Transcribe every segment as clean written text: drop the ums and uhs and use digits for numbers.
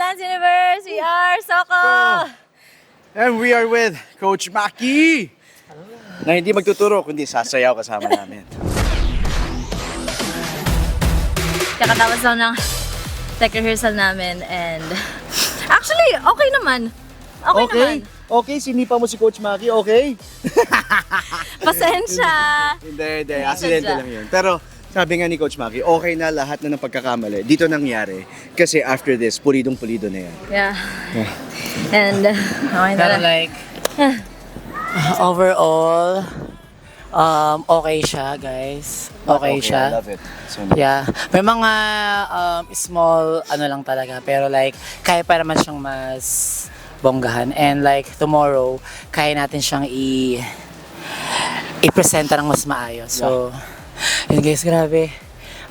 Dance Universe! We are Soko! And we are with Coach Maki! Na hindi magtuturo, kundi sasayaw kasama namin. Kakatapos lang ng tech rehearsal namin and actually, okay naman. Okay naman. Okay, sinipa mo si Coach Maki, okay? Pasensya! Hindi, aksidente lang yun. Pero sabi nga ni Coach Maki, okay na lahat na ng pagkakamali. Dito nangyari. Kasi after this, pulidong-pulido na yan. Yeah. And okay na Pero lang. like, overall, okay siya, guys. Okay I siya. love it. So, Yeah. May mga small ano lang talaga. Pero like, kaya pa naman siyang mas bonggahan. And like, tomorrow, kaya natin siyang i-presenta ng mas maayos. So, yun guys, grabe.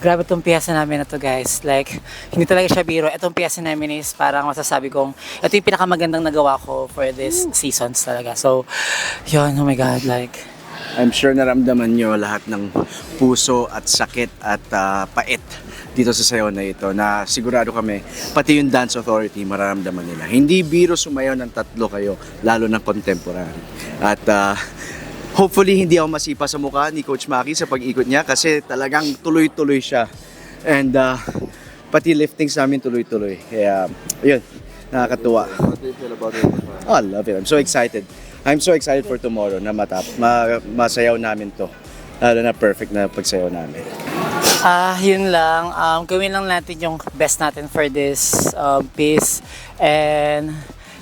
Grabe itong piyesa namin na to guys. Like, hindi talaga siya biro. Itong piyesa namin is parang masasabi kong, ito yung pinakamagandang nagawa ko for this seasons talaga. So, yun, oh my God, like, I'm sure naramdaman nyo lahat ng puso at sakit at pait dito sa sayaw na ito na sigurado kami, pati yung Dance Authority mararamdaman nila. Hindi biro sumayaw ng tatlo kayo, lalo ng contemporary. At hopefully hindi ako masipa sa mukha ni Coach Maki sa pag-ikot niya kasi talagang tuloy-tuloy siya. And pati liftings namin tuloy-tuloy. Kaya yun, nakakatuwa. Oh, I love it. I'm so excited. I'm so excited for tomorrow na masayaw namin to. Lalo na perfect na pagsayaw namin. yun lang. Gawin lang natin yung best natin for this piece. And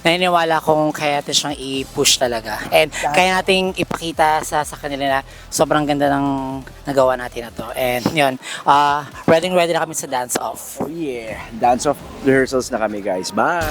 naniniwala kong kaya natin siyang i-push talaga. And kaya nating ipakita sa kanila na sobrang ganda ng nagawa natin na to. And yun, ready na kami sa dance-off. Oh yeah, dance off rehearsals na kami guys. Bye!